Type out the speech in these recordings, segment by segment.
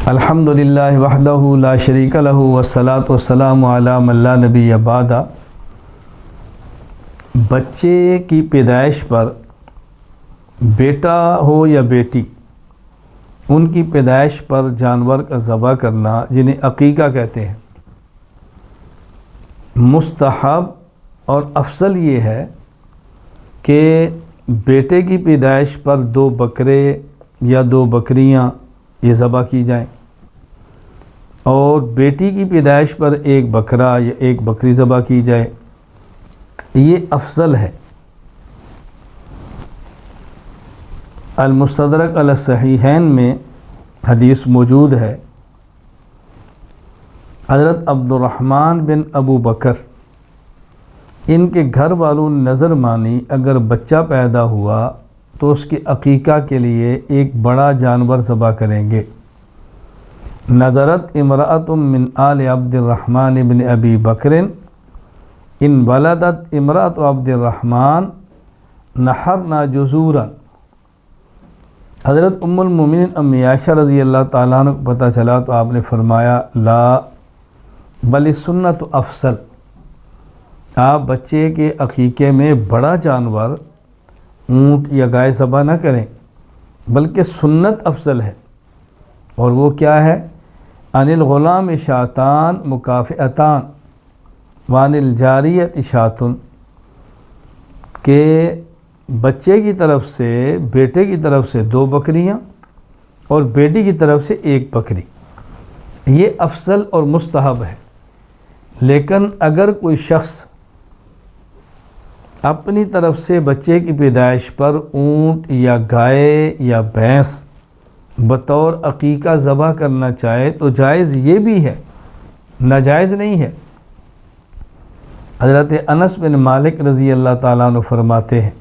الحمدللہ وحدہ لا شریک لہ والصلاۃ والسلام علی من لا نبی بعد۔ بچے کی پیدائش پر بیٹا ہو یا بیٹی، ان کی پیدائش پر جانور کا ذبح کرنا جنہیں عقیقہ کہتے ہیں، مستحب اور افضل یہ ہے کہ بیٹے کی پیدائش پر 2 بکرے یا 2 بکریاں یہ ذبح کی جائیں، اور بیٹی کی پیدائش پر 1 بکرا یا 1 بکری ذبح کی جائے، یہ افضل ہے۔ المستدرک علی الصحیحین میں حدیث موجود ہے، حضرت عبد الرحمن بن ابو بکر ان کے گھر والوں نے نظر مانی اگر بچہ پیدا ہوا تو اس کی عقیقہ کے لیے ایک بڑا جانور ذبح کریں گے۔ نظرت امرأۃ من آل عبد الرحمن بن ابی بکر ان ولدت امرأۃ عبد الرحمن نحرنا جزورا۔ حضرت ام المومنین امی عائشہ رضی اللہ تعالیٰ عنہ کو پتہ چلا تو آپ نے فرمایا لا بل السنت افضل، آپ بچے کے عقیقے میں بڑا جانور اونٹ یا گائے ذبح نہ کریں، بلکہ سنت افضل ہے، اور وہ کیا ہے؟ عن الغلام شاتان مکافئتان وعن الجاریت شاتن، کہ بچے کی طرف سے بیٹے کی طرف سے 2 بکریاں اور بیٹی کی طرف سے 1 بکری، یہ افضل اور مستحب ہے۔ لیکن اگر کوئی شخص اپنی طرف سے بچے کی پیدائش پر اونٹ یا گائے یا بھینس بطور عقیقہ ذبح کرنا چاہے تو جائز یہ بھی ہے، ناجائز نہیں ہے۔ حضرت انس بن مالک رضی اللہ تعالیٰ عنہ فرماتے ہیں،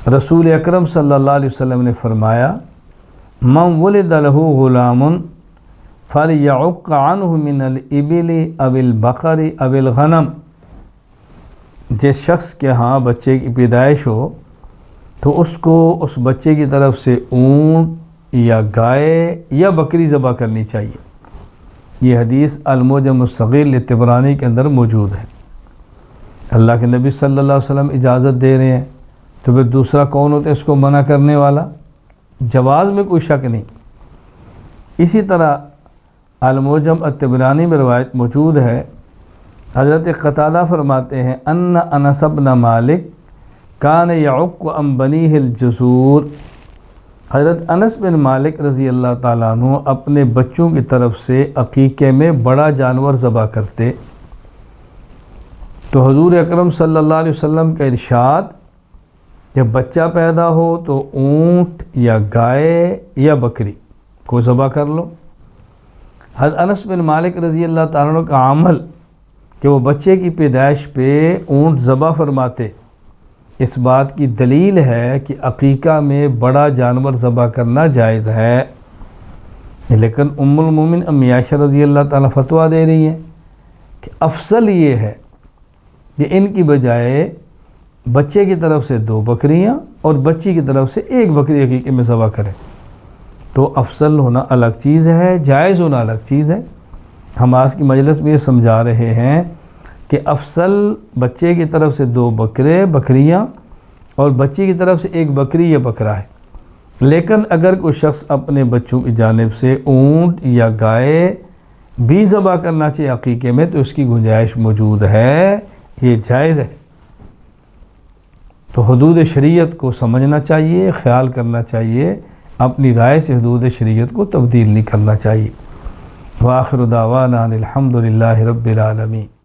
رسول اکرم صلی اللہ علیہ وسلم نے فرمایا من ولد له غلام فلیعق عنہ من الابل او البقر او الغنم، جس شخص کے ہاں بچے کی پیدائش ہو تو اس کو اس بچے کی طرف سے اونٹ یا گائے یا بکری ذبح کرنی چاہیے۔ یہ حدیث المعجم الصغیر لطبرانی کے اندر موجود ہے۔ اللہ کے نبی صلی اللہ علیہ وسلم اجازت دے رہے ہیں تو پھر دوسرا کون ہوتا ہے اس کو منع کرنے والا؟ جواز میں کوئی شک نہیں۔ اسی طرح المعجم الطبرانی میں روایت موجود ہے، حضرت قتادہ فرماتے ہیں ان انس بن مالک کان یعق عن بنیہ الجزور، حضرت انس بن مالک رضی اللہ تعالیٰ عنہ اپنے بچوں کی طرف سے عقیقے میں بڑا جانور ذبح کرتے، تو حضور اکرم صلی اللہ علیہ وسلم کا ارشاد جب بچہ پیدا ہو تو اونٹ یا گائے یا بکری کو ذبح کر لو۔ حضرت انس بن مالک رضی اللہ تعالیٰ عنہ کا عمل کہ وہ بچے کی پیدائش پہ اونٹ ذبح فرماتے، اس بات کی دلیل ہے کہ عقیقہ میں بڑا جانور ذبح کرنا جائز ہے۔ لیکن ام المومن امی عائشہ رضی اللہ تعالیٰ فتویٰ دے رہی ہیں کہ افضل یہ ہے کہ ان کی بجائے بچے کی طرف سے 2 بکریاں اور بچی کی طرف سے 1 بکری عقیقے میں ذبح کریں، تو افضل ہونا الگ چیز ہے، جائز ہونا الگ چیز ہے۔ ہم آج کی مجلس میں یہ سمجھا رہے ہیں کہ افضل بچے کی طرف سے 2 بکریاں اور بچی کی طرف سے 1 بکری یا بکرا ہے، لیکن اگر کوئی شخص اپنے بچوں کی جانب سے اونٹ یا گائے بھی ذبح کرنا چاہیے عقیقے میں تو اس کی گنجائش موجود ہے، یہ جائز ہے۔ تو حدود شریعت کو سمجھنا چاہیے، خیال کرنا چاہیے، اپنی رائے سے حدود شریعت کو تبدیل نہیں کرنا چاہیے۔ وآخر دعوانا الحمدللہ رب العالمین۔